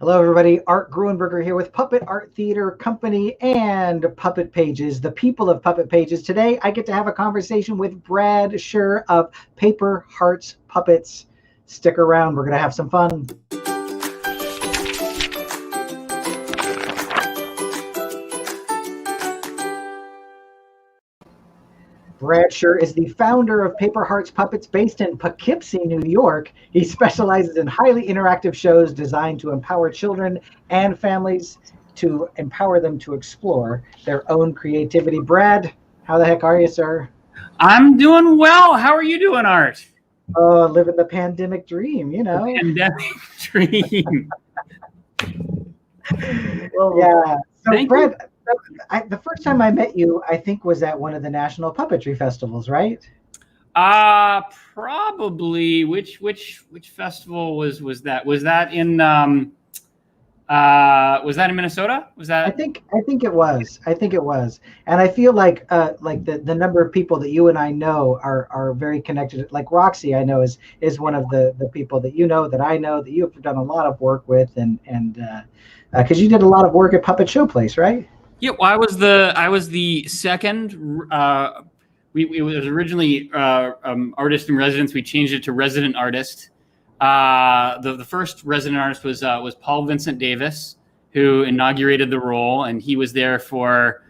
Hello, everybody. Art Gruenberger here with Puppet Art Theater Company and Puppet Pages, the people of Puppet Pages. Today, I get to have a conversation with Brad Shur of Paper Hearts Puppets. Stick around. We're going to have some fun. Brad Shur is the founder of Paper Hearts Puppets based in Poughkeepsie, New York. He specializes in highly interactive shows designed to empower children and families to empower them to explore their own creativity. Brad, how the heck are you, sir? I'm doing well. How are you doing, Art? Oh, living the pandemic dream, you know. The pandemic dream. Well, yeah. So, Brad, the first time I met you, I think, was at one of the national puppetry festivals, right? Probably. Which festival was that? Was that in Minnesota? Was that? I think it was. I think it was. And I feel like the number of people that you and I know are very connected. Like Roxy, I know is one of the people that you know, that I know, that you've done a lot of work with, and because you did a lot of work at Puppet Showplace, right? Yeah, well, I was the second. It was originally artist in residence. We changed it to resident artist. The first resident artist was Paul Vincent Davis, who inaugurated the role, and he was there for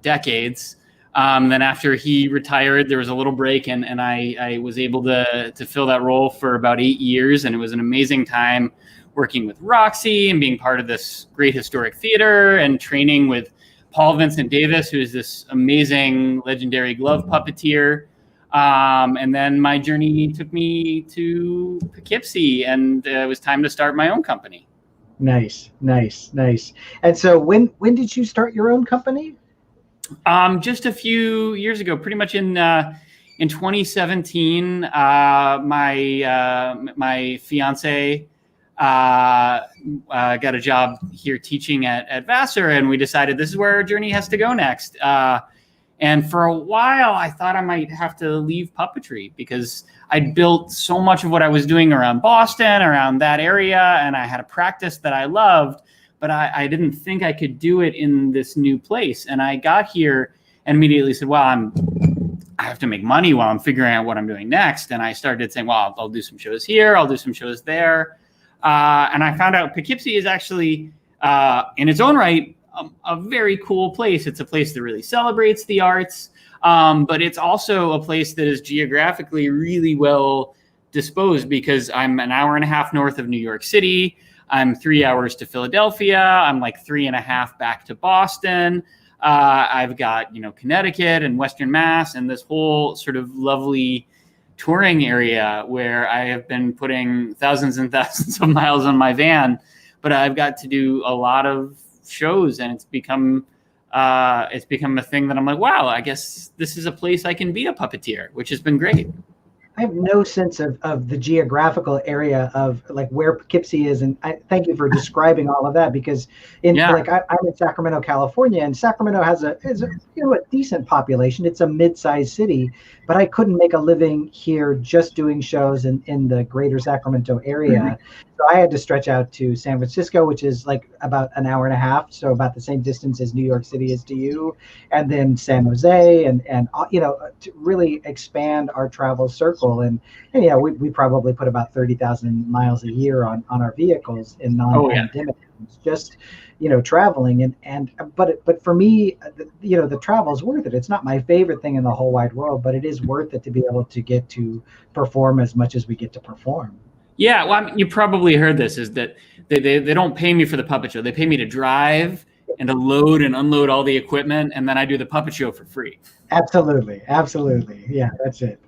decades. Then after he retired, there was a little break, and I was able to fill that role for about 8 years, and it was an amazing time working with Roxy and being part of this great historic theater and training with Paul Vincent Davis, who is this amazing, legendary glove puppeteer. And then my journey took me to Poughkeepsie, and it was time to start my own company. Nice. And so when did you start your own company? Just a few years ago, pretty much in 2017. My fiance got a job here teaching at Vassar, and we decided this is where our journey has to go next. And for a while, I thought I might have to leave puppetry because I'd built so much of what I was doing around Boston, around that area, and I had a practice that I loved, but I didn't think I could do it in this new place. And I got here and immediately said, well, I have to make money while I'm figuring out what I'm doing next. And I started saying, well, I'll do some shows here, I'll do some shows there. And I found out Poughkeepsie is actually, in its own right, a very cool place. It's a place that really celebrates the arts, but it's also a place that is geographically really well disposed because I'm an hour and a half north of New York City. I'm 3 hours to Philadelphia. I'm like 3.5 back to Boston. I've got, Connecticut and Western Mass and this whole sort of lovely touring area where I have been putting thousands and thousands of miles on my van, but I've got to do a lot of shows, and it's become a thing that I'm like, wow, I guess this is a place I can be a puppeteer, which has been great. I have no sense of the geographical area of like where Poughkeepsie is, and I thank you for describing all of that because I'm in Sacramento, California, and Sacramento has a decent population. It's a mid-sized city, but I couldn't make a living here just doing shows in the greater Sacramento area. Mm-hmm. So I had to stretch out to San Francisco, which is like about an hour and a half, so about the same distance as New York City is to you, and then San Jose, and to really expand our travel circle. And we probably put about 30,000 miles a year on our vehicles in non-pandemic times, just traveling. But for me, the travel is worth it. It's not my favorite thing in the whole wide world, but it is worth it to be able to get to perform as much as we get to perform. Yeah, well, you probably heard this, is that they don't pay me for the puppet show. They pay me to drive and to load and unload all the equipment, and then I do the puppet show for free. Absolutely. Yeah, that's it.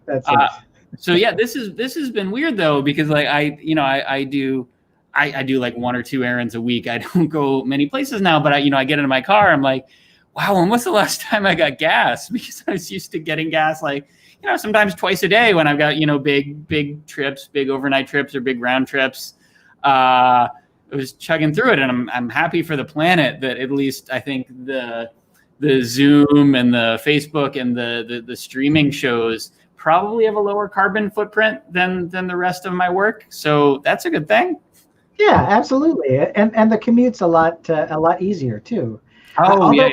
So yeah, this has been weird though, because like I do like 1 or 2 errands a week. I don't go many places now, but I get into my car. I'm like, wow, when was the last time I got gas? Because I was used to getting gas like, sometimes twice a day when I've got, big trips, big overnight trips or big round trips. I was chugging through it, and I'm happy for the planet that at least I think the Zoom and the Facebook and the streaming shows probably have a lower carbon footprint than the rest of my work. So that's a good thing. Yeah, absolutely. And the commute's a lot easier too. Oh, Although yeah.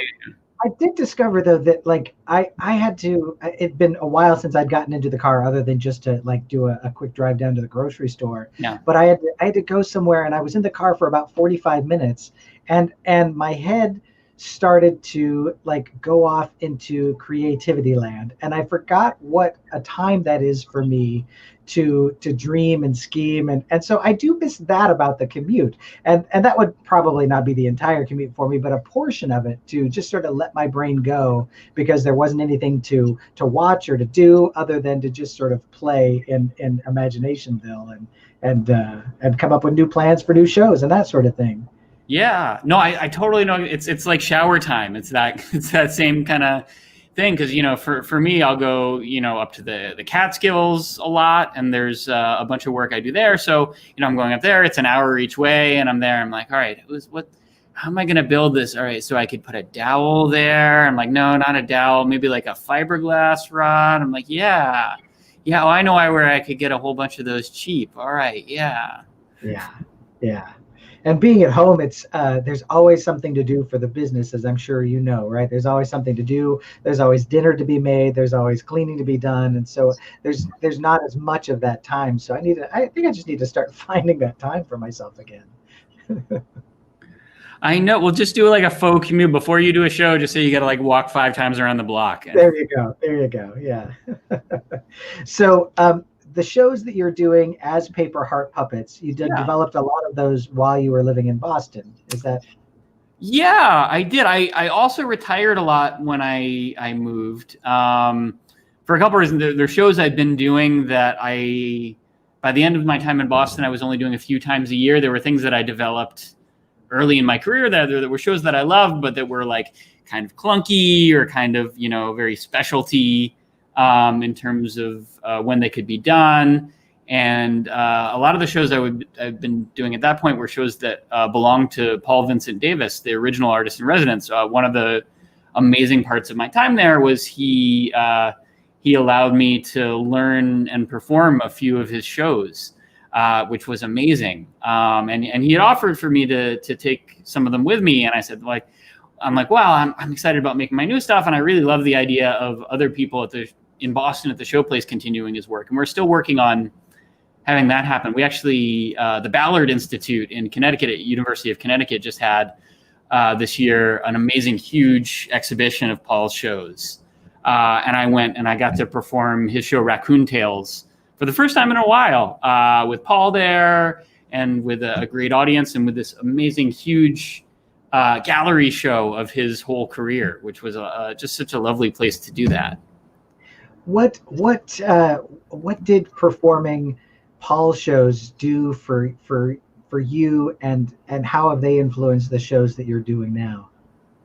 I did discover though that like I had to. It'd been a while since I'd gotten into the car, other than just to like do a quick drive down to the grocery store. Yeah. But I had to go somewhere, and I was in the car for about 45 minutes, and my head started to like go off into creativity land, and I forgot what a time that is for me to dream and scheme, and so I do miss that about the commute, and that would probably not be the entire commute for me, but a portion of it, to just sort of let my brain go, because there wasn't anything to watch or to do other than to just sort of play in Imaginationville, and come up with new plans for new shows and that sort of thing. Yeah, no, I totally know. It's like shower time. It's that same kind of thing. Because for me, I'll go up to the Catskills a lot, and there's a bunch of work I do there. So I'm going up there. It's an hour each way, and I'm there. I'm like, all right, how am I going to build this? All right, so I could put a dowel there. I'm like, no, not a dowel. Maybe like a fiberglass rod. I'm like, yeah. Oh, I know where I could get a whole bunch of those cheap. All right, yeah. Yeah. And being at home, it's there's always something to do for the business, as I'm sure you know, right? There's always something to do. There's always dinner to be made. There's always cleaning to be done, and so there's not as much of that time. So I think I just need to start finding that time for myself again. I know. We'll just do like a faux commute before you do a show. Just say you got to like walk 5 times around the block. There you go. Yeah. So the shows that you're doing as Paper Heart Puppets, you developed a lot of those while you were living in Boston. Is that? Yeah, I did. I also retired a lot when I moved, for a couple of reasons. There are shows I've been doing that by the end of my time in Boston, I was only doing a few times a year. There were things that I developed early in my career that were shows that I loved, but that were like kind of clunky or kind of, very specialty in terms of when they could be done. And a lot of the shows I've been doing at that point were shows that belonged to Paul Vincent Davis, the original artist in residence. One of the amazing parts of my time there was he allowed me to learn and perform a few of his shows, which was amazing. And he had offered for me to take some of them with me. And I said, I'm like, wow, I'm excited about making my new stuff. And I really love the idea of other people in Boston at the Showplace continuing his work. And we're still working on having that happen. We actually, the Ballard Institute in Connecticut at University of Connecticut just had this year an amazing, huge exhibition of Paul's shows. And I went and I got to perform his show Raccoon Tales for the first time in a while, with Paul there and with a great audience and with this amazing, huge gallery show of his whole career, which was just such a lovely place to do that. What did performing Paul's shows do for you, and how have they influenced the shows that you're doing now?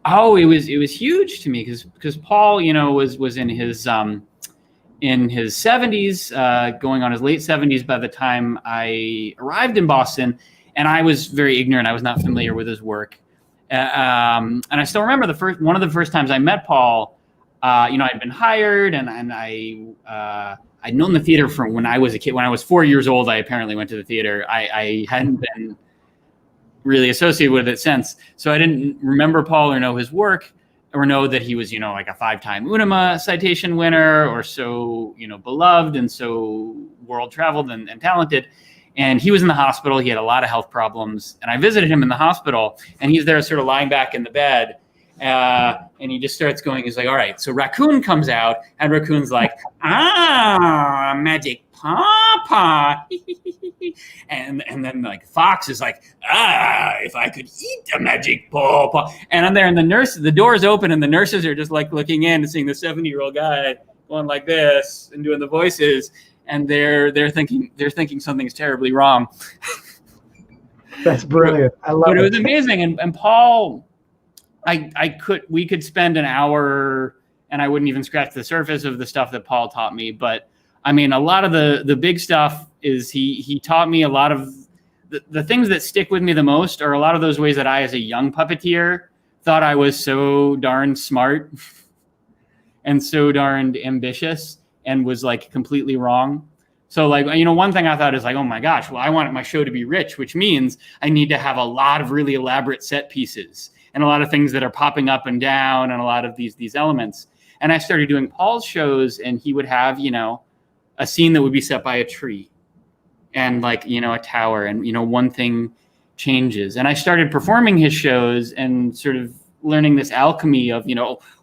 Oh, it was huge to me because Paul, was in his 70s, going on his late 70s by the time I arrived in Boston, and I was very ignorant. I was not familiar with his work, and I still remember one of the first times I met Paul. I'd been hired, and I'd known the theater from when I was a kid. When I was 4 years old, I apparently went to the theater. I hadn't been really associated with it since, so I didn't remember Paul or know his work or know that he was, like a 5-time Unima citation winner, or so, beloved and so world traveled and talented. And he was in the hospital. He had a lot of health problems, and I visited him in the hospital, and he's there sort of lying back in the bed. And he just starts going, he's like, all right, so Raccoon comes out, and Raccoon's like, magic pawpaw. and then like Fox is like, if I could eat a magic pawpaw. And I'm there, and the door's open, and the nurses are just like looking in and seeing the 70-year-old guy going like this and doing the voices, and they're thinking something's terribly wrong. That's brilliant. I love it. But it was amazing. And Paul, we could spend an hour and I wouldn't even scratch the surface of the stuff that Paul taught me. But I mean, a lot of the big stuff is he taught me a lot of the things that stick with me the most are a lot of those ways that I, as a young puppeteer, thought I was so darn smart and so darned ambitious. and was like completely wrong. So like, one thing I thought is like, oh my gosh, well, I want my show to be rich, which means I need to have a lot of really elaborate set pieces and a lot of things that are popping up and down and a lot of these elements. And I started doing Paul's shows, and he would have, a scene that would be set by a tree and like, a tower, and, one thing changes. And I started performing his shows and sort of learning this alchemy of,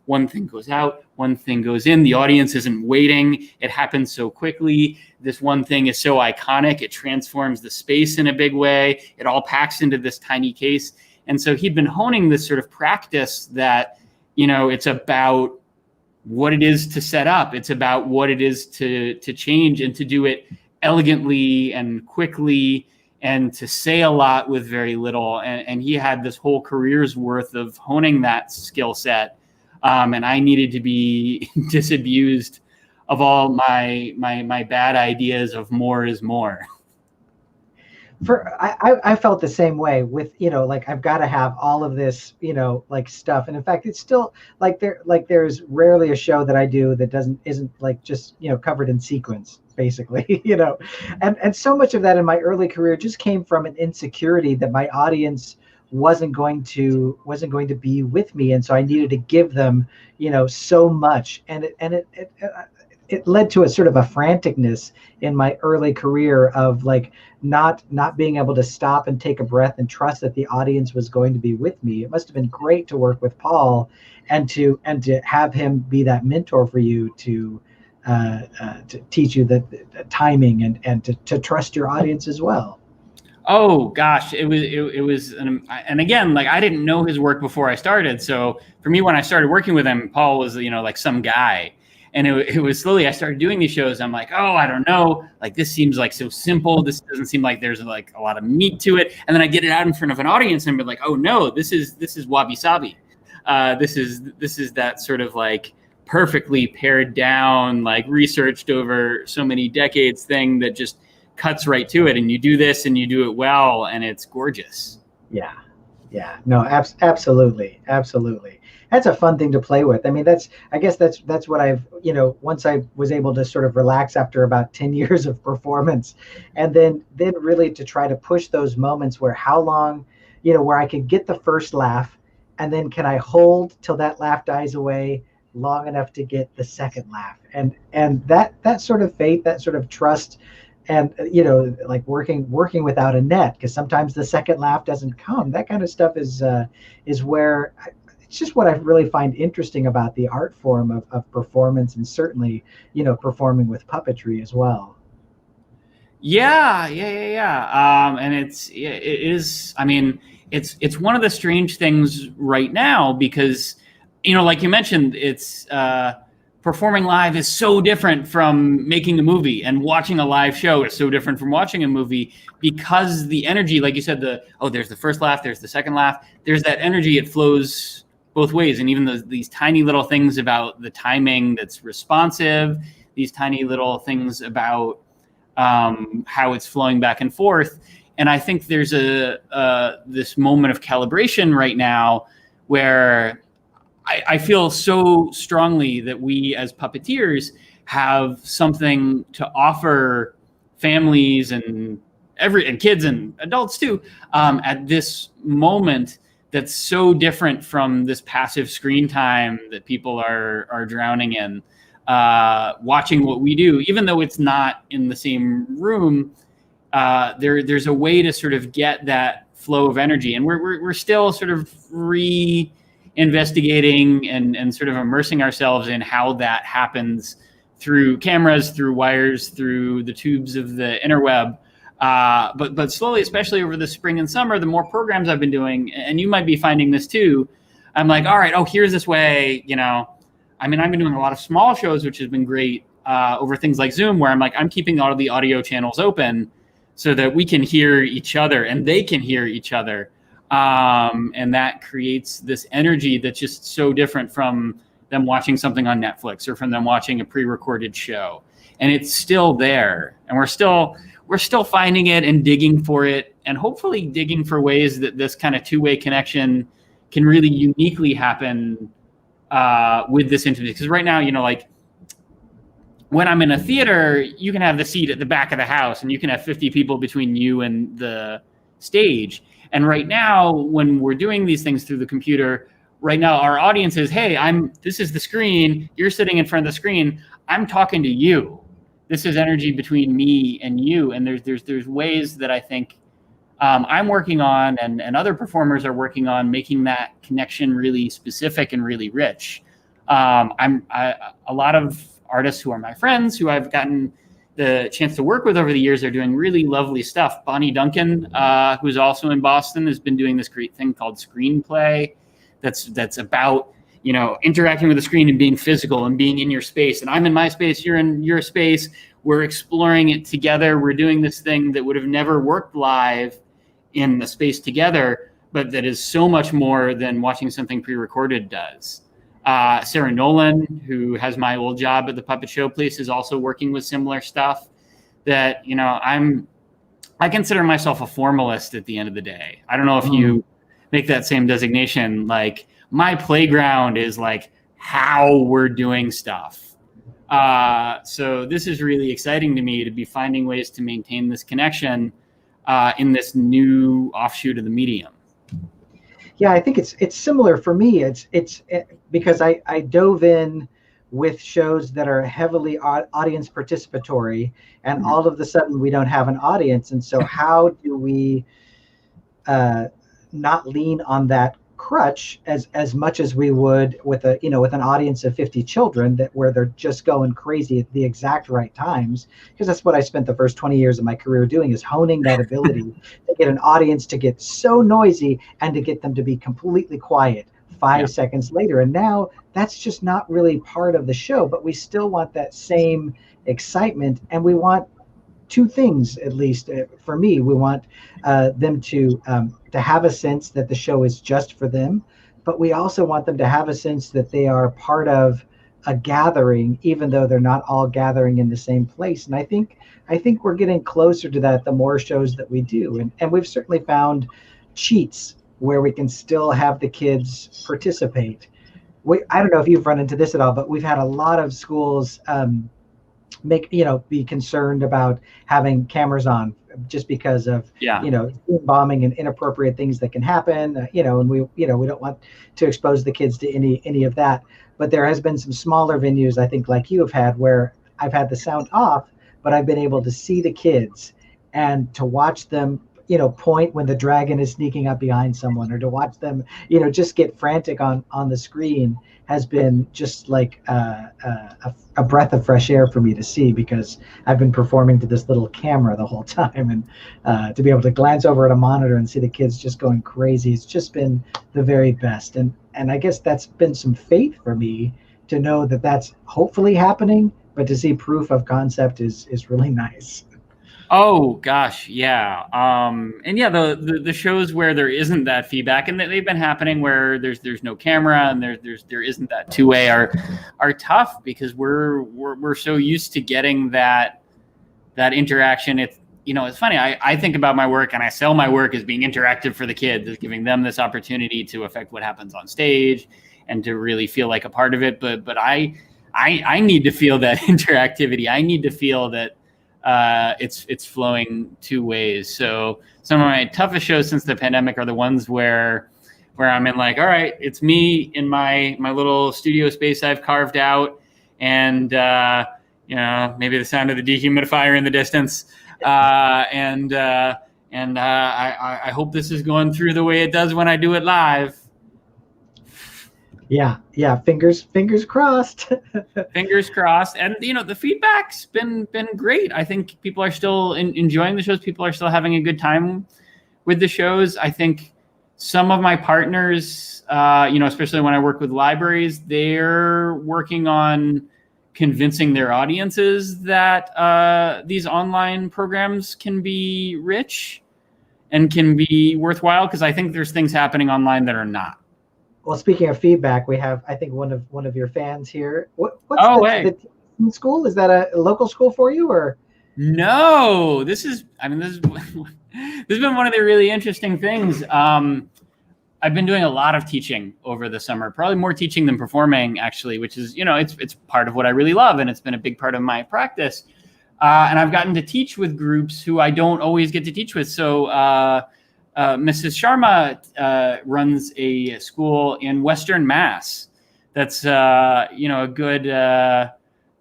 one thing goes out, one thing goes in. The audience isn't waiting. It happens so quickly. This one thing is so iconic. It transforms the space in a big way. It all packs into this tiny case. And so he'd been honing this sort of practice that, it's about what it is to set up. It's about what it is to change and to do it elegantly and quickly and to say a lot with very little. And he had this whole career's worth of honing that skill set. And I needed to be disabused of all my bad ideas of more is more. I felt the same way with, like I've got to have all of this, like stuff. And in fact, it's still like there's rarely a show that I do that isn't like just, covered in sequins, basically, and so much of that in my early career just came from an insecurity that my audience wasn't going to be with me. And so I needed to give them, so much. And it led to a sort of a franticness in my early career of like not being able to stop and take a breath and trust that the audience was going to be with me. It must have been great to work with Paul and to have him be that mentor for you to teach you the timing and to trust your audience as well. Oh gosh, it was, and again, like I didn't know his work before I started. So for me, when I started working with him, Paul was, like some guy, and it was slowly I started doing these shows. I'm like, oh, I don't know, like this seems like so simple. This doesn't seem like there's like a lot of meat to it. And then I get it out in front of an audience and be like, oh no, this is wabi sabi. This is that sort of like perfectly pared down, like researched over so many decades thing that just cuts right to it, and you do this and you do it well, and it's gorgeous. Yeah no, absolutely that's a fun thing to play with. I mean, I guess that's what I've, once I was able to sort of relax after about 10 years of performance, and then really to try to push those moments where how long, where I could get the first laugh, and then can I hold till that laugh dies away long enough to get the second laugh, and that sort of faith, that sort of trust. And, like working without a net, because sometimes the second laugh doesn't come. That kind of stuff is where it's just what I really find interesting about the art form of performance, and certainly, performing with puppetry as well. Yeah. And it is, I mean, it's one of the strange things right now because, like you mentioned, it's, performing live is so different from making a movie, and watching a live show is so different from watching a movie, because the energy, like you said, there's the first laugh, there's the second laugh, there's that energy, it flows both ways. And even these tiny little things about the timing that's responsive, these tiny little things about how it's flowing back and forth. And I think there's this moment of calibration right now where I feel so strongly that we as puppeteers have something to offer families and kids and adults too, at this moment that's so different from this passive screen time that people are drowning in, watching what we do, even though it's not in the same room. There's a way to sort of get that flow of energy, and we're still sort of investigating and sort of immersing ourselves in how that happens through cameras, through wires, through the tubes of the interweb. But slowly, especially over the spring and summer, the more programs I've been doing, and you might be finding this too, I'm like, all right, here's this way, I mean, I've been doing a lot of small shows, which has been great, over things like Zoom, where I'm like, I'm keeping all of the audio channels open so that we can hear each other and they can hear each other. And that creates this energy that's just so different from them watching something on Netflix or from them watching a pre-recorded show. And it's still there, and we're still finding it and digging for it, and hopefully digging for ways that this kind of two-way connection can really uniquely happen with this intimacy. Because right now, like when I'm in a theater, you can have the seat at the back of the house and you can have 50 people between you and the stage. And right now, when we're doing these things through the computer, right now our audience is, hey, this is the screen, you're sitting in front of the screen, I'm talking to you. This is energy between me and you. And there's ways that I think I'm working on and other performers are working on making that connection really specific and really rich. A lot of artists who are my friends, who I've gotten the chance to work with over the years, are doing really lovely stuff. Bonnie Duncan, who's also in Boston, has been doing this great thing called Screenplay. That's about, interacting with the screen and being physical and being in your space. And I'm in my space, you're in your space. We're exploring it together. We're doing this thing that would have never worked live in the space together, but that is so much more than watching something pre-recorded does. Sarah Nolan, who has my old job at the Puppet Show Place, is also working with similar stuff that, I consider myself a formalist at the end of the day. I don't know if you make that same designation. Like, my playground is like how we're doing stuff. So this is really exciting to me, to be finding ways to maintain this connection in this new offshoot of the medium. Yeah, I think it's similar for me. It's because I dove in with shows that are heavily audience participatory, and all of a sudden we don't have an audience. And so how do we not lean on that crutch as much as we would with with an audience of 50 children, where they're just going crazy at the exact right times? Because that's what I spent the first 20 years of my career doing, is honing that ability to get an audience to get so noisy and to get them to be completely quiet 5 seconds later. And now that's just not really part of the show, but we still want that same excitement, and we want two things, at least for me. We want them to have a sense that the show is just for them, but we also want them to have a sense that they are part of a gathering, even though they're not all gathering in the same place. And I think we're getting closer to that the more shows that we do, and we've certainly found cheats where we can still have the kids participate. I don't know if you've run into this at all, but we've had a lot of schools be concerned about having cameras on, just because of bombing and inappropriate things that can happen, and we don't want to expose the kids to any of that. But there has been some smaller venues, I think, like you have had, where I've had the sound off, but I've been able to see the kids and to watch them point when the dragon is sneaking up behind someone, or to watch them just get frantic on the screen, has been just like a breath of fresh air for me to see, because I've been performing to this little camera the whole time, and to be able to glance over at a monitor and see the kids just going crazy, it's just been the very best. And I guess that's been some fate for me, to know that that's hopefully happening, but to see proof of concept is really nice. Oh gosh, yeah. And yeah, the shows where there isn't that feedback, and they've been happening, where there's no camera and there isn't that two-way, are tough, because we're so used to getting that interaction. It's funny. I think about my work, and I sell my work as being interactive for the kids, as giving them this opportunity to affect what happens on stage and to really feel like a part of it. But I need to feel that interactivity. I need to feel that it's flowing two ways. So some of my toughest shows since the pandemic are the ones where I'm in, like, all right, it's me in my little studio space I've carved out, and maybe the sound of the dehumidifier in the distance, and I hope this is going through the way it does when I do it live. Yeah. Fingers crossed. Fingers crossed. And the feedback's been great. I think people are still enjoying the shows. People are still having a good time with the shows. I think some of my partners, especially when I work with libraries, they're working on convincing their audiences that these online programs can be rich and can be worthwhile, because I think there's things happening online that are not. Well, speaking of feedback, we have, I think, one of your fans here. What's hey. the school? Is that a local school for you, or? No, this has been one of the really interesting things. I've been doing a lot of teaching over the summer, probably more teaching than performing, actually, which is, it's part of what I really love, and it's been a big part of my practice. And I've gotten to teach with groups who I don't always get to teach with. So Mrs. Sharma runs a school in Western Mass. That's a good. I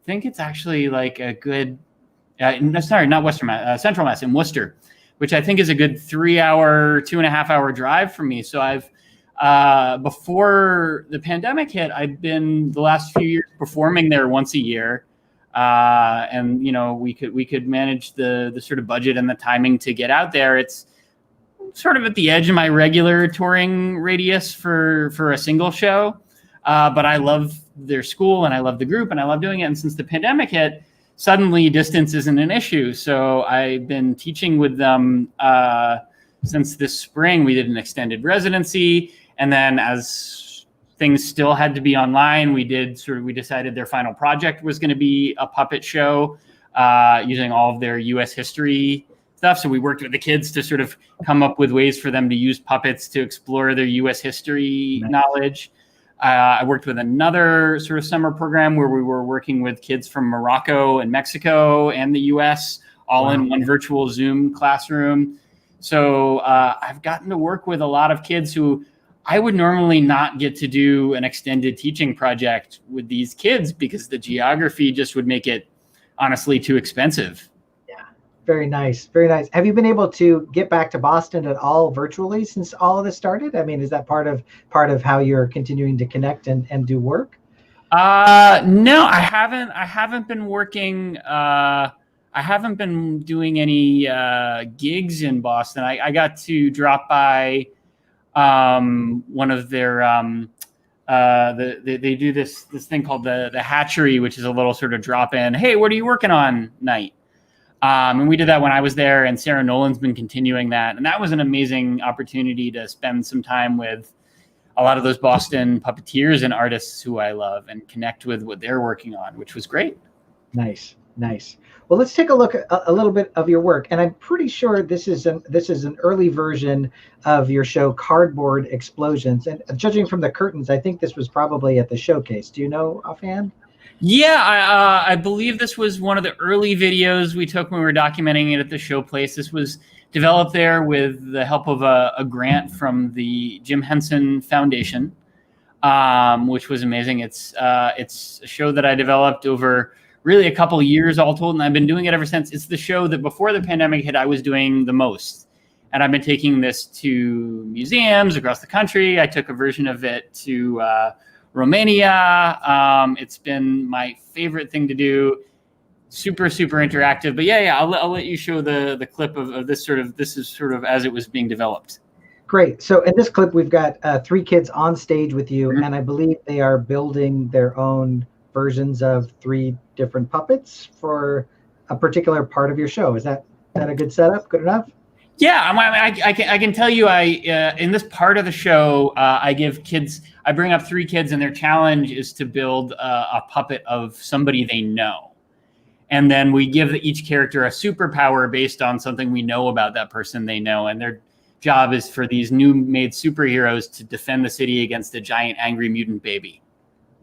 think it's actually like a good. Sorry, not Western Mass, Central Mass in Worcester, which I think is a good 3-hour, 2.5-hour drive for me. So I've, before the pandemic hit, I've been the last few years performing there once a year. And we could manage the sort of budget and the timing to get out there. It's sort of at the edge of my regular touring radius for a single show. But I love their school and I love the group and I love doing it. And since the pandemic hit, suddenly distance isn't an issue. So I've been teaching with them since this spring. We did an extended residency. And then as things still had to be online, we decided their final project was going to be a puppet show using all of their US history stuff. So we worked with the kids to sort of come up with ways for them to use puppets to explore their US history knowledge. I worked with another sort of summer program where we were working with kids from Morocco and Mexico and the US, all in one virtual Zoom classroom. So I've gotten to work with a lot of kids who I would normally not get to do an extended teaching project with these kids because the geography just would make it honestly too expensive. Very nice. Very nice. Have you been able to get back to Boston at all virtually since all of this started? I mean, is that part of how you're continuing to connect and do work? No, I haven't. I haven't been working. I haven't been doing any gigs in Boston. I got to drop by one of their they do this thing called the Hatchery, which is a little sort of drop in. Hey, what are you working on night? And we did that when I was there, and Sarah Nolan's been continuing that. And that was an amazing opportunity to spend some time with a lot of those Boston puppeteers and artists who I love and connect with what they're working on, which was great. Nice. Well, let's take a look at a little bit of your work. And I'm pretty sure this is an early version of your show, Cardboard Explosions. And judging from the curtains, I think this was probably at the showcase. Do you know offhand? Yeah, I believe this was one of the early videos we took when we were documenting it at the showplace. This was developed there with the help of a grant from the Jim Henson Foundation, which was amazing. It's a show that I developed over really a couple of years all told, and I've been doing it ever since. It's the show that before the pandemic hit, I was doing the most. And I've been taking this to museums across the country. I took a version of it to Romania. It's been my favorite thing to do. Super interactive. But yeah, I'll let you show the clip of this this is sort of as it was being developed. Great. So in this clip, we've got 3 kids on stage with you, and I believe they are building their own versions of 3 different puppets for a particular part of your show. Is that a good setup? Good enough? Yeah, I can tell you, in this part of the show, I bring up 3 kids, and their challenge is to build a puppet of somebody they know. And then we give each character a superpower based on something we know about that person they know. And their job is for these new made superheroes to defend the city against a giant angry mutant baby.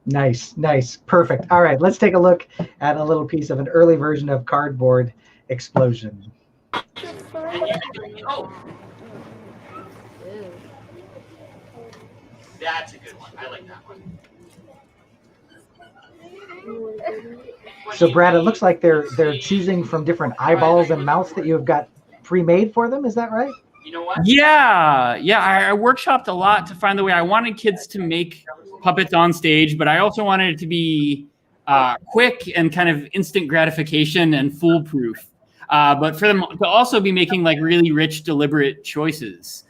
Nice. Perfect. All right, let's take a look at a little piece of an early version of Cardboard Explosion. Oh. That's a good one. I like that one. So Brad, it looks like they're choosing from different eyeballs and mouths that you've got pre-made for them. Is that right? You know what? Yeah. I workshopped a lot to find the way. I wanted kids to make puppets on stage, but I also wanted it to be quick and kind of instant gratification and foolproof. But for them to also be making like really rich, deliberate choices.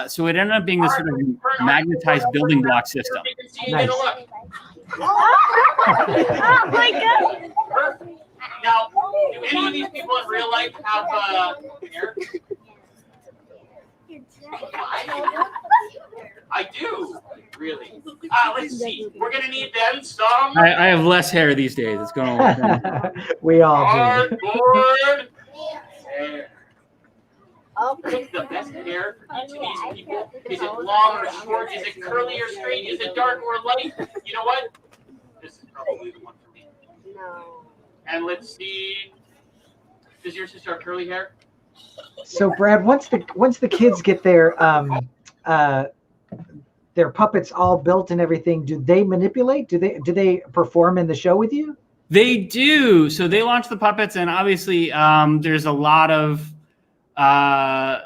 So it ended up being this sort of magnetized building block system. Nice. Oh my God. Now, do any of these people in real life have hair? I do, really. Let's see. We're gonna need then some. I have less hair these days. It's going on. We all do. Cardboard hair. Pick the best hair for each of these people. Is it long or short? Is it curly or straight? Is it dark or light? You know what? This is probably the one for me. No. And let's see. Does your sister have curly hair? So Brad, once the kids get their puppets all built and everything, do they manipulate? Do they perform in the show with you? They do. So they launch the puppets, and obviously there's a lot of I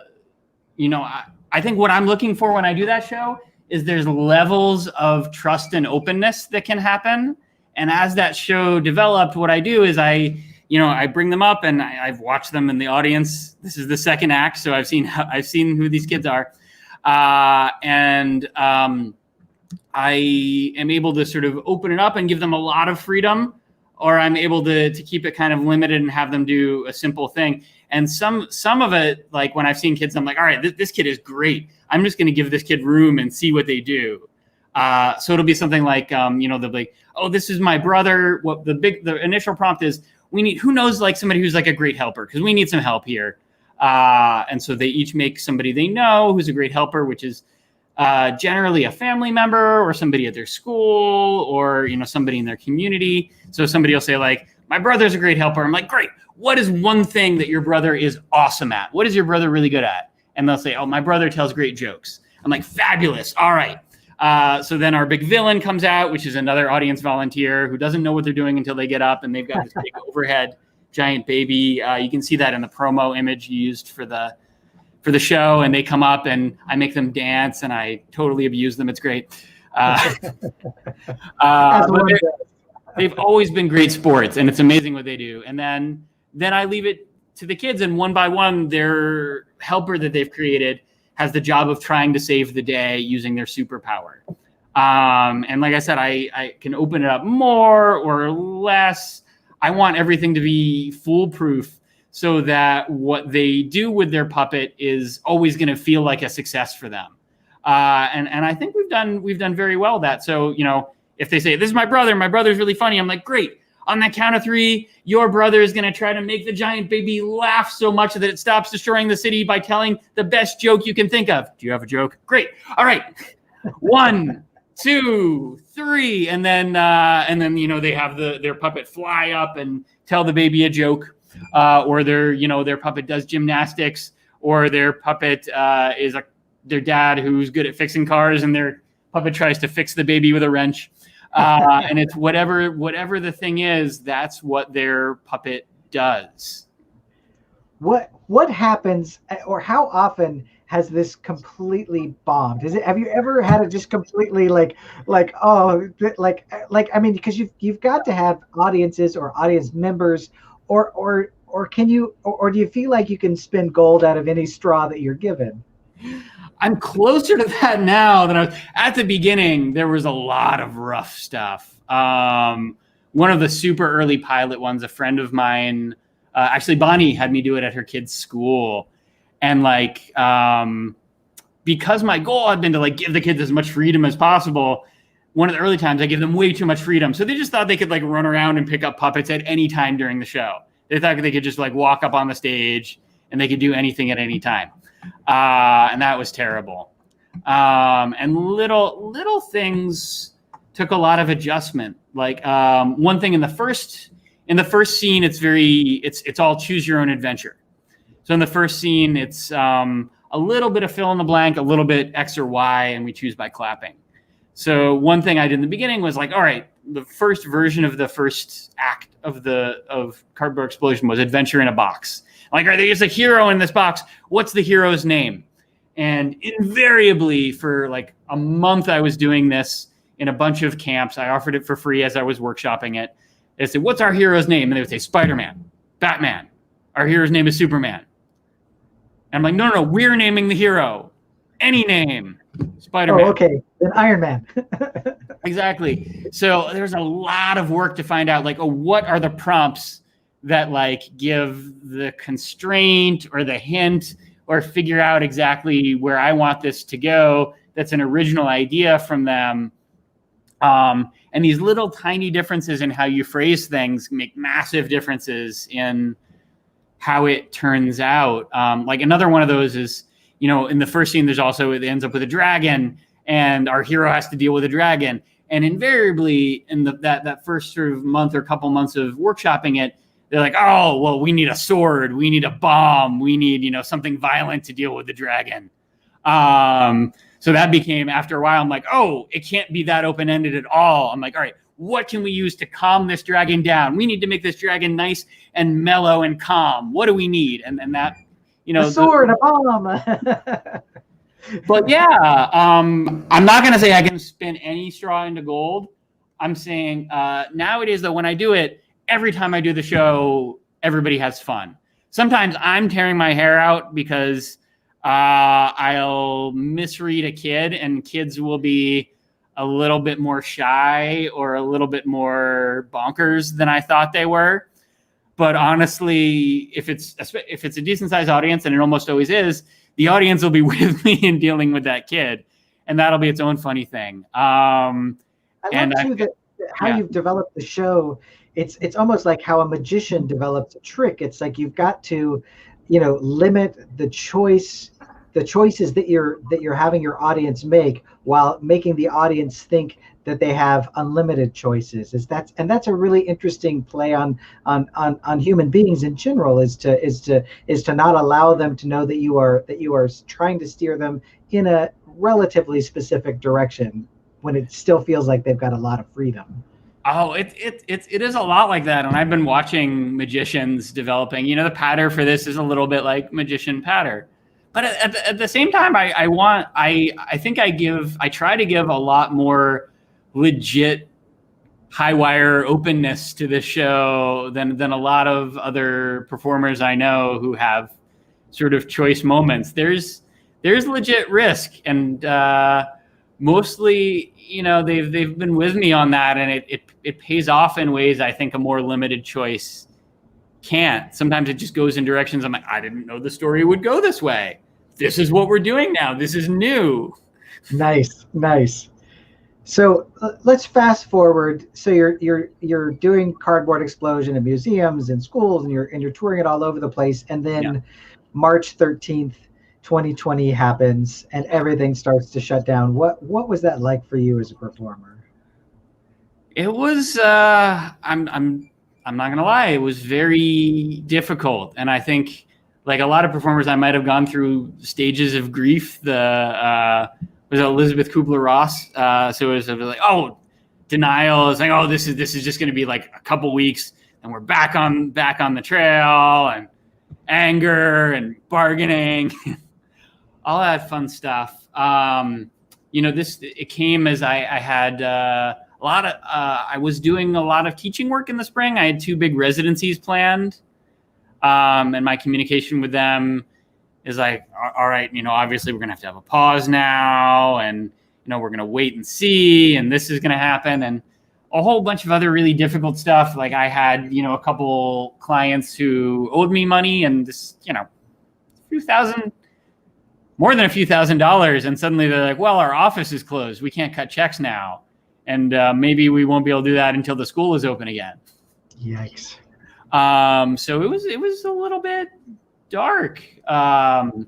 think what I'm looking for when I do that show is there's levels of trust and openness that can happen. And as that show developed, what I do is I bring them up, and I've watched them in the audience. This is the second act, so I've seen who these kids are, and I am able to sort of open it up and give them a lot of freedom, or I'm able to keep it kind of limited and have them do a simple thing. And some of it, like when I've seen kids, I'm like, all right, this kid is great. I'm just going to give this kid room and see what they do. So it'll be something like, they'll be like, oh, this is my brother. What the initial prompt is, we need, who knows, like somebody who's like a great helper, because we need some help here. And so they each make somebody they know who's a great helper, which is generally a family member or somebody at their school or, somebody in their community. So somebody will say like, my brother's a great helper. I'm like, great. What is one thing that your brother is awesome at? What is your brother really good at? And they'll say, oh, my brother tells great jokes. I'm like, fabulous. All right. So then our big villain comes out, which is another audience volunteer who doesn't know what they're doing until they get up, and they've got this big overhead giant baby. You can see that in the promo image used for the show, and they come up and I make them dance and I totally abuse them. It's great. They've always been great sports, and it's amazing what they do. And then I leave it to the kids, and one by one, their helper that they've created has the job of trying to save the day using their superpower. And like I said, I can open it up more or less. I want everything to be foolproof so that what they do with their puppet is always going to feel like a success for them. And I think we've done very well with that. So, if they say, this is my brother's really funny, I'm like, great. On the count of 3, your brother is going to try to make the giant baby laugh so much that it stops destroying the city by telling the best joke you can think of. Do you have a joke? Great. All right. 1, 2, 3. And then they have their puppet fly up and tell the baby a joke, or their puppet does gymnastics, or their puppet is their dad who's good at fixing cars, and their puppet tries to fix the baby with a wrench. And it's whatever the thing is, that's what their puppet does. What happens, or how often has this completely bombed? Have you ever had it just completely because you've got to have audiences or audience members, or do you feel like you can spin gold out of any straw that you're given? I'm closer to that now than I was. At the beginning, there was a lot of rough stuff. One of the super early pilot ones, a friend of mine, actually Bonnie had me do it at her kid's school. And because my goal had been to give the kids as much freedom as possible, one of the early times I gave them way too much freedom. So they just thought they could run around and pick up puppets at any time during the show. They thought they could just walk up on the stage and they could do anything at any time. And that was terrible. And little things took a lot of adjustment. One thing in the first scene, it's all choose your own adventure. So in the first scene, it's a little bit of fill in the blank, a little bit X or Y, and we choose by clapping. So one thing I did in the beginning was all right, the first version of the first act of Cardboard Explosion was Adventure in a Box. All right, there's a hero in this box. What's the hero's name? And invariably for a month I was doing this in a bunch of camps. I offered it for free as I was workshopping it. They said, what's our hero's name? And they would say, Spider-Man, Batman. Our hero's name is Superman. And I'm like, no, we're naming the hero. Any name. Spider-Man. Oh, okay. Then Iron Man. Exactly. So there's a lot of work to find out, what are the prompts that give the constraint or the hint or figure out exactly where I want this to go. That's an original idea from them. And these little tiny differences in how you phrase things make massive differences in how it turns out. Like another one of those is, in the first scene, it ends up with a dragon, and our hero has to deal with a dragon. And invariably in that first sort of month or couple months of workshopping it, they're like, oh, well, we need a sword, we need a bomb, we need, something violent to deal with the dragon. So that became, after a while, I'm like, oh, it can't be that open-ended at all. I'm like, all right, what can we use to calm this dragon down? We need to make this dragon nice and mellow and calm. What do we need? And that, a sword, a bomb. But yeah, I'm not going to say I can spin any straw into gold. I'm saying nowadays, though, when I do it, every time I do the show, everybody has fun. Sometimes I'm tearing my hair out because I'll misread a kid, and kids will be a little bit more shy or a little bit more bonkers than I thought they were. But honestly, if it's a decent sized audience, and it almost always is, the audience will be with me in dealing with that kid, and that'll be its own funny thing. I love too how you've developed the show. It's almost like how a magician develops a trick. It's like you've got to, limit the choices that you're having your audience make, while making the audience think that they have unlimited choices. That's a really interesting play on human beings in general, is to not allow them to know that you are trying to steer them in a relatively specific direction when it still feels like they've got a lot of freedom. Oh, it is a lot like that. And I've been watching magicians developing. The patter for this is a little bit like magician patter. But at the same time, I try to give a lot more legit high wire openness to this show than a lot of other performers I know who have sort of choice moments. There's legit risk, and mostly, they've been with me on that, and it pays off in ways I think a more limited choice can't. Sometimes it just goes in directions I'm like, I didn't know the story would go this way. This is what we're doing now. This is new. Nice. So let's fast forward. So you're doing Cardboard Explosion in museums and schools, and you're touring it all over the place. And then March 13th, 2020 happens, and everything starts to shut down. What was that like for you as a performer? It was. I'm not gonna lie. It was very difficult, and I think, like a lot of performers, I might have gone through stages of grief. Was it Elizabeth Kubler-Ross? So it was like, oh, denial. It's like, oh, this is just going to be like a couple weeks, and we're back on the trail, and anger and bargaining, all that fun stuff. It came as I had I was doing a lot of teaching work in the spring. I had 2 big residencies planned, and my communication with them is like, all right, obviously we're going to have a pause now, and, we're going to wait and see, and this is going to happen, and a whole bunch of other really difficult stuff. Like I had, a couple clients who owed me money, and this, more than a few $1,000s. And suddenly they're like, well, our office is closed. We can't cut checks now. And maybe we won't be able to do that until the school is open again. Yikes. So it was a little bit dark. And,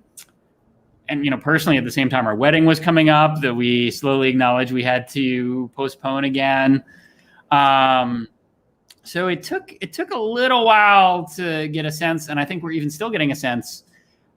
personally, at the same time, our wedding was coming up that we slowly acknowledged we had to postpone again. So it took a little while to get a sense, and I think we're even still getting a sense.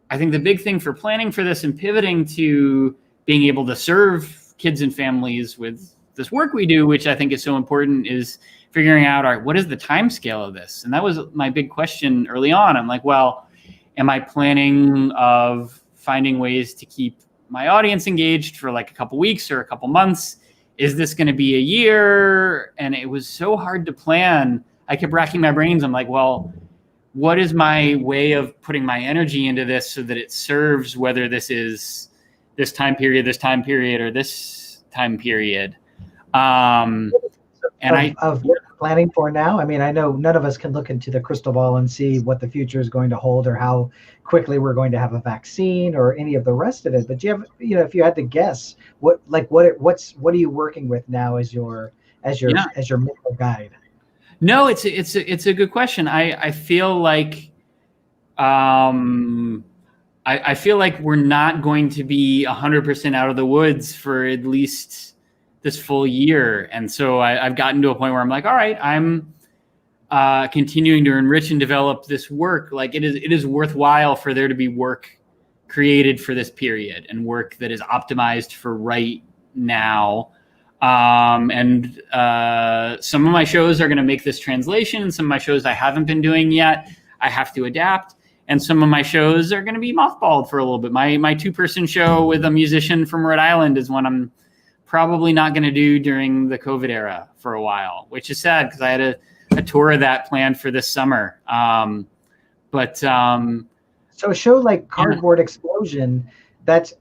I think the big thing for planning for this and pivoting to being able to serve kids and families with this work we do, which I think is so important, is figuring out, all right, what is the time scale of this? And that was my big question early on. I'm like, well, am I planning of finding ways to keep my audience engaged for like a couple weeks or a couple months? Is this going to be a year? And it was so hard to plan. I kept racking my brains. I'm like, well, what is my way of putting my energy into this so that it serves, whether this is this time period, or this time period? Of what you're planning for now? I mean, I know none of us can look into the crystal ball and see what the future is going to hold, or how quickly we're going to have a vaccine, or any of the rest of it. But do you have, if you had to guess, what are you working with now as your mental guide? No, it's a good question. I feel like I feel like we're not going to be 100% out of the woods for at least this full year. And so I've gotten to a point where I'm like, all right, I'm continuing to enrich and develop this work. Like it is worthwhile for there to be work created for this period and work that is optimized for right now. And some of my shows are going to make this translation, and some of my shows I haven't been doing yet, I have to adapt. And some of my shows are going to be mothballed for a little bit. My 2-person show with a musician from Rhode Island is one I'm probably not going to do during the COVID era for a while, which is sad because I had a tour of that planned for this summer. So a show like Cardboard Explosion, that's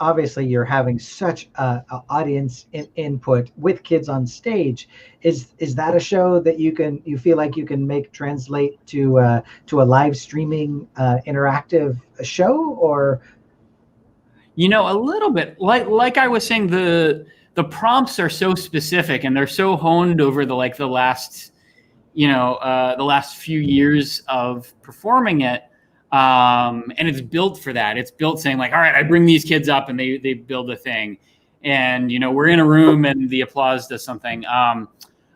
obviously you're having such a audience input with kids on stage. Is that a show that you feel like you can translate to a live streaming interactive show, or? A little bit. Like I was saying, the prompts are so specific and they're so honed over the last few years of performing it. And it's built for that. It's built saying like, all right, I bring these kids up and they build a thing, and we're in a room and the applause does something.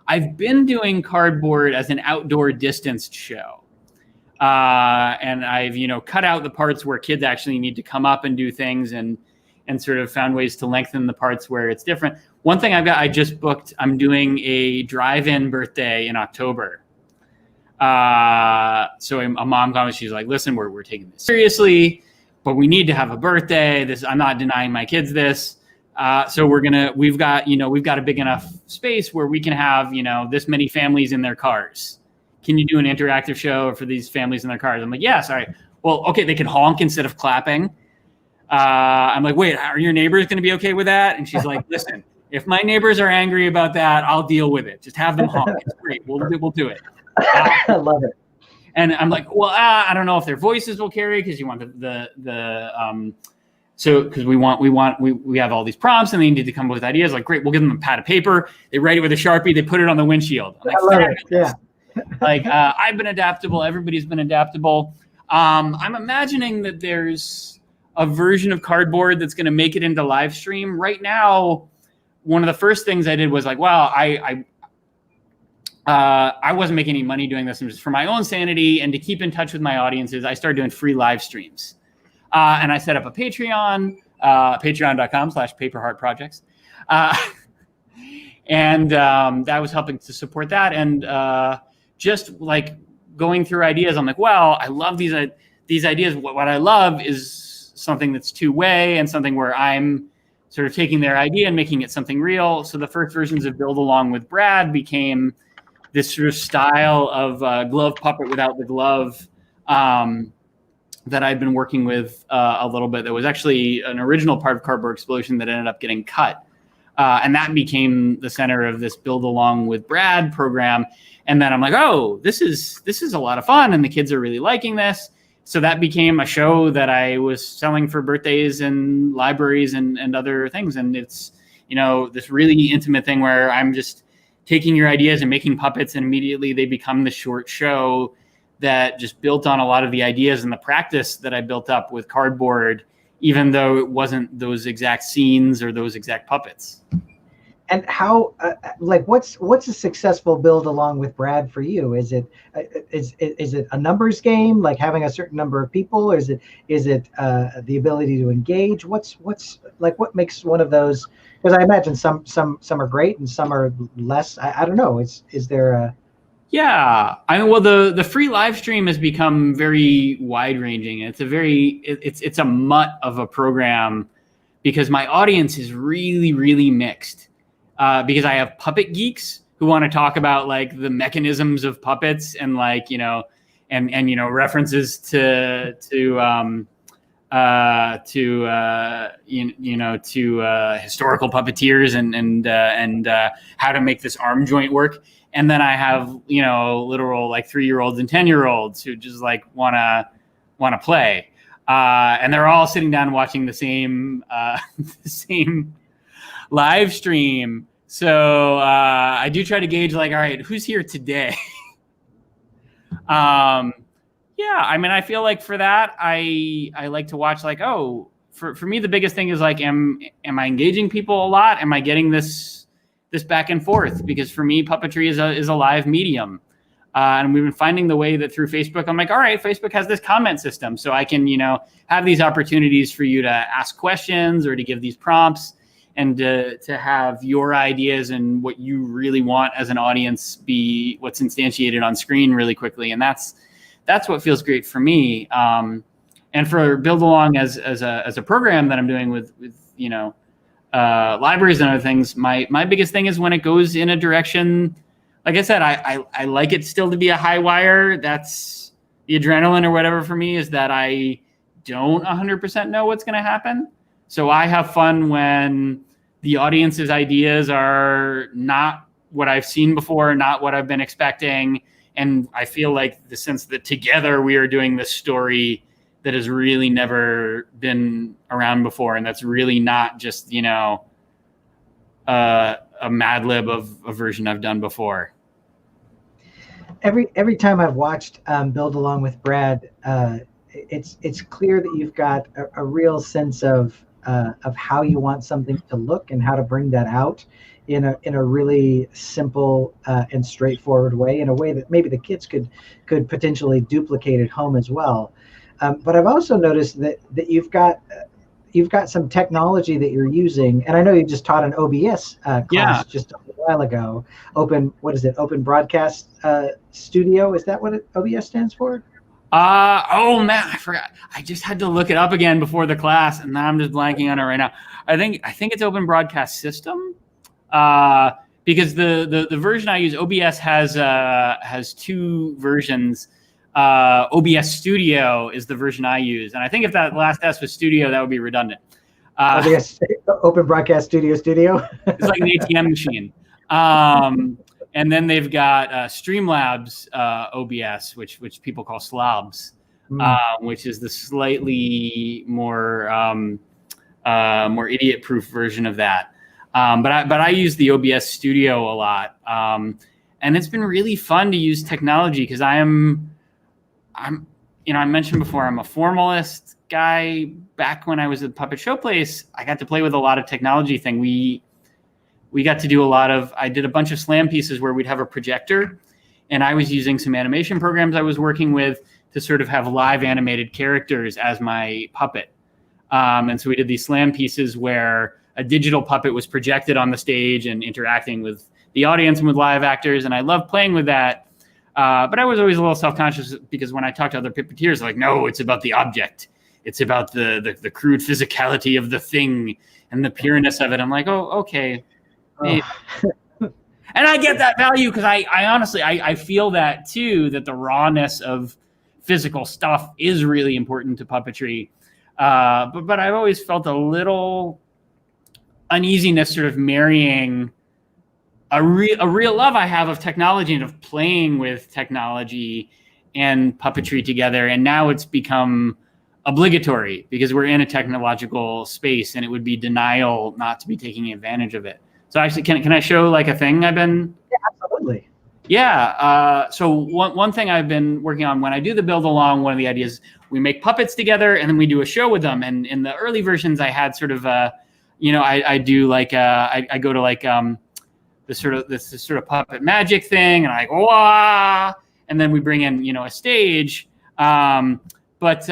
I've been doing Cardboard as an outdoor distanced show, and I've cut out the parts where kids actually need to come up and do things, and sort of found ways to lengthen the parts where it's different. One thing I just booked, I'm doing a drive-in birthday in October. So a mom comments, she's like, listen, we're taking this seriously, but we need to have a birthday. I'm not denying my kids this. So we've got a big enough space where we can have, this many families in their cars. Can you do an interactive show for these families in their cars? I'm like, yeah, sorry. Well, okay, they can honk instead of clapping. I'm like, wait, are your neighbors going to be okay with that? And she's like, listen, if my neighbors are angry about that, I'll deal with it. Just have them honk. It's great. We'll do it. I love it. And I'm like, well, I don't know if their voices will carry, because you want because we have all these prompts and they need to come up with ideas. Like, great, we'll give them a pad of paper. They write it with a Sharpie. They put it on the windshield. I'm like, I love it. Yeah. Like, I've been adaptable. Everybody's been adaptable. I'm imagining that there's a version of Cardboard that's going to make it into live stream. Right now, one of the first things I did was like, wow, I wasn't making any money doing this. And just for my own sanity and to keep in touch with my audiences, I started doing free live streams. And I set up a Patreon, patreon.com/paperheartprojects. And that was helping to support that. And just like going through ideas, I'm like, well, I love these ideas. What I love is something that's two-way and something where I'm sort of taking their idea and making it something real. So the first versions of Build Along with Brad became this sort of style of glove puppet without the glove that I'd been working with a little bit. That was actually an original part of Cardboard Explosion that ended up getting cut. And that became the center of this Build Along with Brad program. And then I'm like, oh, this is a lot of fun, and the kids are really liking this. So that became a show that I was selling for birthdays and libraries and other things. And it's, this really intimate thing where I'm just taking your ideas and making puppets, and immediately they become the short show that just built on a lot of the ideas and the practice that I built up with Cardboard, even though it wasn't those exact scenes or those exact puppets. And how, what's a successful Build Along with Brad for you? Is it a numbers game, like having a certain number of people, or is it the ability to engage? What makes one of those? Because I imagine some are great and some are less. I don't know. Is there a? Yeah, well, the free live stream has become very wide ranging. It's a mutt of a program, because my audience is really, really mixed. Because I have puppet geeks who want to talk about like the mechanisms of puppets and references to historical puppeteers and how to make this arm joint work. And then I have literal like 3-year-olds and 10-year-olds who just like want to play, and they're all sitting down watching the same live stream. So I do try to gauge like, all right, who's here today? Yeah, I mean, I feel like for that, I like to watch like, oh, for me, the biggest thing is like, am I engaging people a lot? Am I getting this back and forth? Because for me, puppetry is a live medium. And we've been finding the way that through Facebook, I'm like, all right, Facebook has this comment system. So I can, have these opportunities for you to ask questions or to give these prompts and to have your ideas and what you really want as an audience be what's instantiated on screen really quickly. And that's what feels great for me. And for Build Along as a program that I'm doing with libraries and other things, my biggest thing is when it goes in a direction. Like I said, I like it still to be a high wire. That's the adrenaline or whatever for me, is that I don't 100% know what's going to happen. So I have fun when the audience's ideas are not what I've seen before, not what I've been expecting. And I feel like the sense that together we are doing this story that has really never been around before. And that's really not just, a Mad Lib of a version I've done before. Every time I've watched Build Along with Brad, it's clear that you've got a real sense of how you want something to look and how to bring that out in a really simple and straightforward way, in a way that maybe the kids could potentially duplicate at home as well. But I've also noticed that you've got some technology that you're using, and I know you just taught an OBS class just a while ago. Open Broadcast Studio. Is that what OBS stands for? Oh man, I forgot. I just had to look it up again before the class, and now I'm just blanking on it right now. I think it's Open Broadcast System, because the version I use, OBS has two versions. OBS Studio is the version I use, and I think if that last S was Studio, that would be redundant. OBS, Open Broadcast Studio. It's like an ATM machine. And then they've got Streamlabs OBS, which people call Slobs, which is the slightly more idiot-proof version of that. But I use the OBS Studio a lot, and it's been really fun to use technology because I mentioned before, I'm a formalist guy. Back when I was at Puppet Showplace, I got to play with a lot of technology thing. We got to do I did a bunch of slam pieces where we'd have a projector, and I was using some animation programs I was working with to sort of have live animated characters as my puppet. And so we did these slam pieces where a digital puppet was projected on the stage and interacting with the audience and with live actors. And I loved playing with that. But I was always a little self-conscious because when I talked to other puppeteers, like, no, it's about the object. It's about the crude physicality of the thing and the pureness of it. I'm like, oh, okay. And I get that value because I honestly, I feel that too, that the rawness of physical stuff is really important to puppetry. But I've always felt a little uneasiness sort of marrying a real love I have of technology and of playing with technology and puppetry together. And now it's become obligatory because we're in a technological space, and it would be denial not to be taking advantage of it. So actually, can I show like a thing I've been? Yeah, absolutely. Yeah. So one thing I've been working on when I do the Build Along, one of the ideas, we make puppets together and then we do a show with them. And in the early versions, I had sort of I do like I go to like this sort of puppet magic thing, and I go wah, and then we bring in a stage. But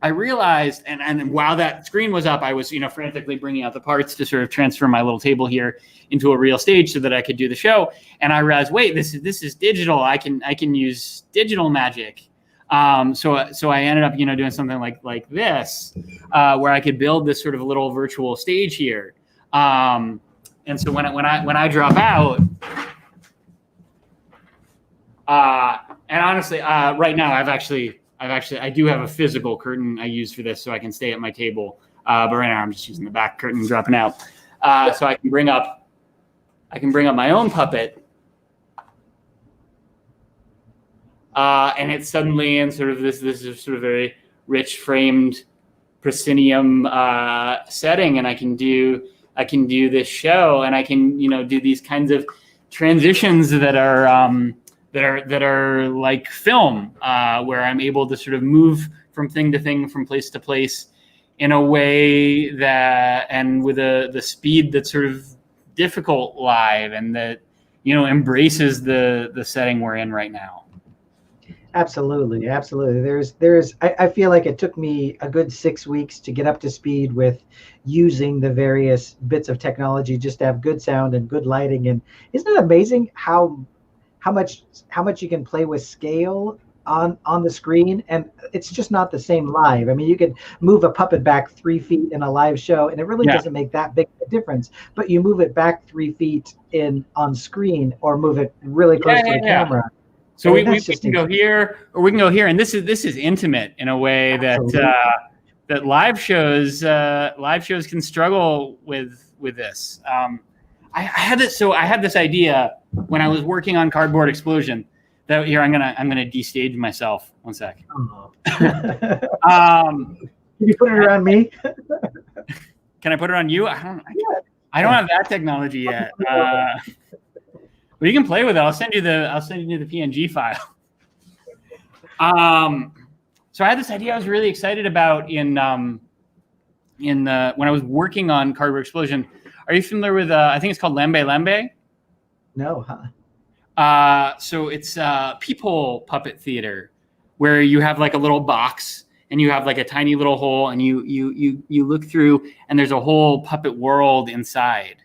I realized, and while that screen was up, I was frantically bringing out the parts to sort of transfer my little table here into a real stage so that I could do the show. And I realized, wait, this is digital. I can use digital magic. So I ended up doing something like this, where I could build this sort of little virtual stage here. And so when I drop out, and honestly, right now I do have a physical curtain I use for this so I can stay at my table. But right now I'm just using the back curtain dropping out. So I can bring up my own puppet. And it's suddenly in sort of this is sort of very rich framed proscenium setting, and I can do this show, and I can do these kinds of transitions that are that are like film, where I'm able to sort of move from thing to thing, from place to place, in a way that, and with the speed that's sort of difficult live, and that embraces the setting we're in right now. Absolutely. I feel like it took me a good 6 weeks to get up to speed with using the various bits of technology just to have good sound and good lighting. And isn't it amazing how much you can play with scale on the screen? And it's just not the same live. I mean, you could move a puppet back 3 feet in a live show, and it really doesn't make that big a difference. But you move it back 3 feet on screen, or move it really close to the camera. So we can go here, or we can go here, and this is intimate in a way that live shows can struggle with this. I had this idea when I was working on Cardboard Explosion. That here I'm gonna destage myself. 1 sec. Oh. Can you put it around me? Can I put it on you? I don't have that technology yet. But you can play with it. I'll send you the PNG file. So I had this idea I was really excited about when I was working on Cardboard Explosion. Are you familiar with I think it's called Lambe Lambe? No, huh? So it's peephole puppet theater, where you have like a little box and you have like a tiny little hole, and you look through, and there's a whole puppet world inside.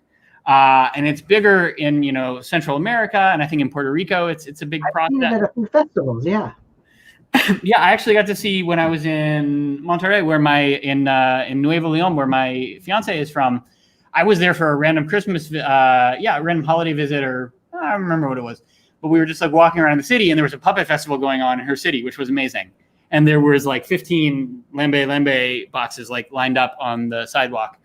And it's bigger in Central America, and I think in Puerto Rico it's a big process. I've seen it at a few festivals, yeah. Yeah, I actually got to see when I was in Monterrey, in Nuevo León, where my fiance is from. I was there for a random Christmas, random holiday visit, or I don't remember what it was. But we were just like walking around the city, and there was a puppet festival going on in her city, which was amazing. And there was like 15 Lambe Lambe boxes like lined up on the sidewalk.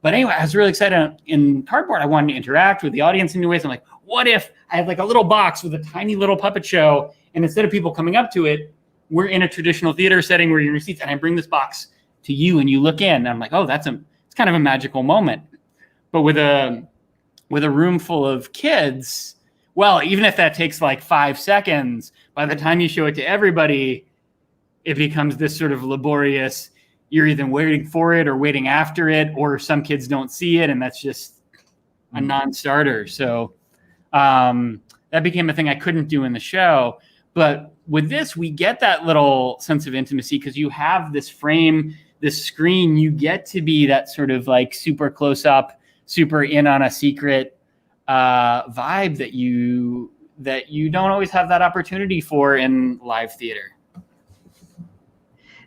But anyway, I was really excited. In Cardboard, I wanted to interact with the audience in new ways. I'm like, what if I had like a little box with a tiny little puppet show, and instead of people coming up to it, we're in a traditional theater setting where you're in your seats, and I bring this box to you, and you look in, and I'm like, oh, it's kind of a magical moment. But with a room full of kids, well, even if that takes like 5 seconds, by the time you show it to everybody, it becomes this sort of laborious. You're either waiting for it or waiting after it, or some kids don't see it, and that's just a non-starter. So that became a thing I couldn't do in the show. But with this, we get that little sense of intimacy because you have this frame, this screen. You get to be that sort of like super close up, super in on a secret vibe that you don't always have that opportunity for in live theater.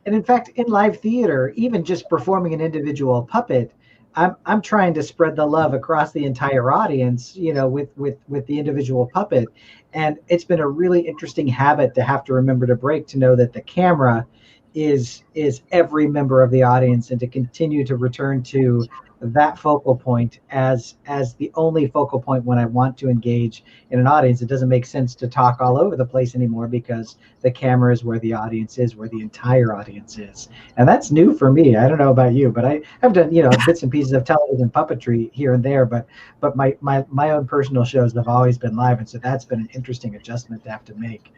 And in fact, in live theater, even just performing an individual puppet, I'm trying to spread the love across the entire audience, with the individual puppet. And it's been a really interesting habit to have to remember to break, to know that the camera is every member of the audience, and to continue to return to that focal point as the only focal point when I want to engage in an audience. It doesn't make sense to talk all over the place anymore, because the camera is where the audience is, where the entire audience is. And that's new for me. I don't know about you, but I've done bits and pieces of television puppetry here and there, but my own personal shows have always been live, and so that's been an interesting adjustment to have to make.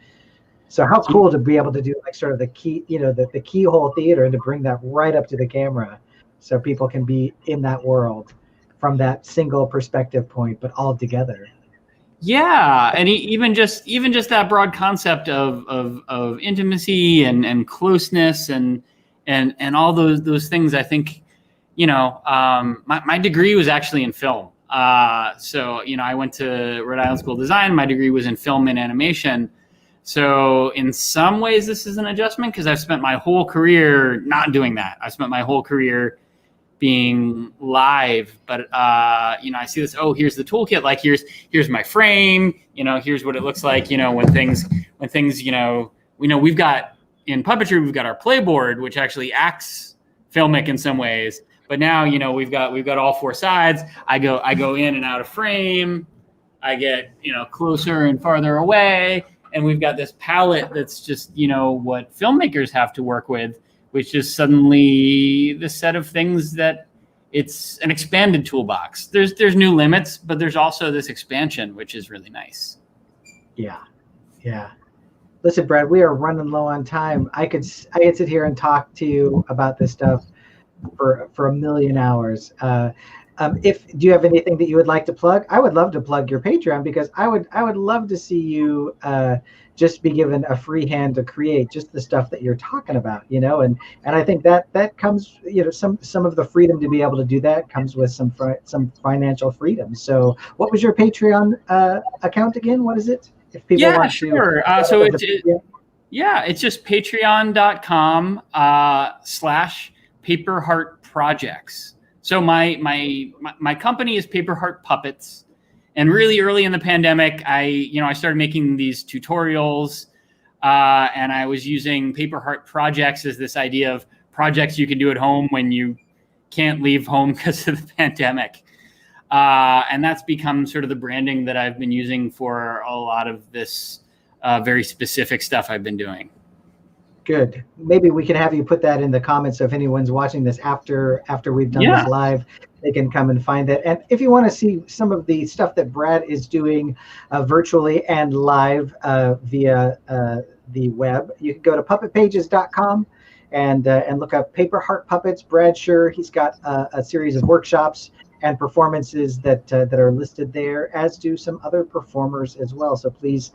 So how cool to be able to do like sort of the key, the keyhole theater, and to bring that right up to the camera, so people can be in that world from that single perspective point, but all together. Yeah, and even just that broad concept of intimacy and closeness and all those things. I think my degree was actually in film. So I went to Rhode Island School of Design. My degree was in film and animation. So in some ways, this is an adjustment because I've spent my whole career not doing that. I spent my whole career being live, but I see this. Oh, here's the toolkit. Like here's my frame. Here's what it looks like. When things. We've got in puppetry, we've got our playboard, which actually acts filmic in some ways. But now we've got all four sides. I go in and out of frame. I get closer and farther away, and we've got this palette that's just what filmmakers have to work with, which is suddenly the set of things that it's an expanded toolbox. There's new limits, but there's also this expansion, which is really nice. Yeah. Yeah. Listen, Brad, we are running low on time. I could sit here and talk to you about this stuff for a million hours. If do you have anything that you would like to plug? I would love to plug your Patreon because I would love to see you just be given a free hand to create just the stuff that you're talking about, and I think that comes, some of the freedom to be able to do that comes with some financial freedom. So what was your Patreon account again? What is it? If people Yeah, want sure. to So it's just patreon.com / Paper Heart Projects. So my company is Paper Heart Puppets, and really early in the pandemic, I started making these tutorials, and I was using Paper Heart Projects as this idea of projects you can do at home when you can't leave home because of the pandemic. And that's become sort of the branding that I've been using for a lot of this very specific stuff I've been doing. Good. Maybe we can have you put that in the comments. So if anyone's watching this after we've done this live, they can come and find it. And if you want to see some of the stuff that Brad is doing virtually and live via the web, you can go to puppetpages.com and look up Paper Heart Puppets. Brad Shur, he's got a series of workshops and performances that are listed there, as do some other performers as well. So please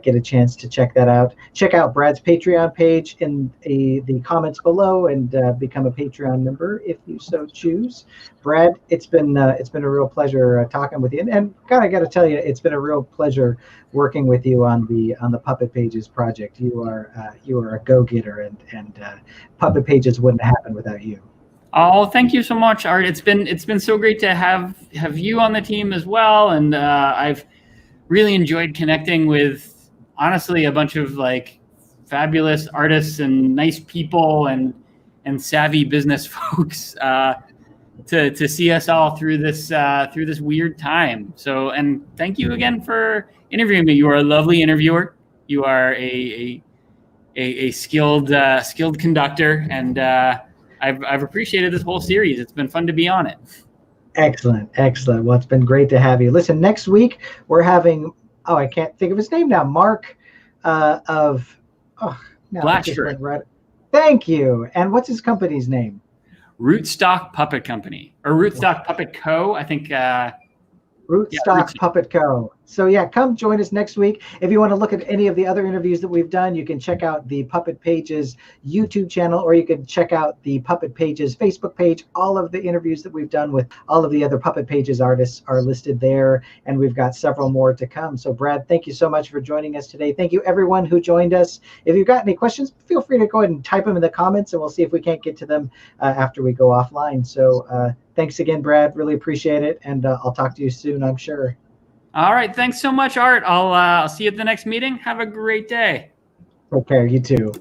get a chance to check that out. Check out Brad's Patreon page in the comments below and become a Patreon member if you so choose. Brad, it's been a real pleasure talking with you, and God, I got to tell you, it's been a real pleasure working with you on the Puppet Pages project. You are a go-getter, and Puppet Pages wouldn't happen without you. Oh, thank you so much, Art. It's been so great to have you on the team as well, and I've really enjoyed connecting with, honestly, a bunch of fabulous artists and nice people and savvy business folks to see us all through this weird time. So, and thank you again for interviewing me. You are a lovely interviewer. You are a skilled conductor, and I've appreciated this whole series. It's been fun to be on it. Excellent. Well, it's been great to have you. Listen, next week we're having, I can't think of his name now, Mark Brad Shur. Right. Thank you. And what's his company's name? Rootstock Puppet Company, or Rootstock Puppet Co. I think. Rootstock Puppet Co. So yeah, come join us next week. If you want to look at any of the other interviews that we've done, you can check out the Puppet Pages YouTube channel, or you can check out the Puppet Pages Facebook page. All of the interviews that we've done with all of the other Puppet Pages artists are listed there, and we've got several more to come. So Brad, thank you so much for joining us today. Thank you everyone who joined us. If you've got any questions, feel free to go ahead and type them in the comments, and we'll see if we can't get to them after we go offline. So thanks again, Brad. Really appreciate it, and I'll talk to you soon, I'm sure. All right. Thanks so much, Art. I'll see you at the next meeting. Have a great day. Take care. You too.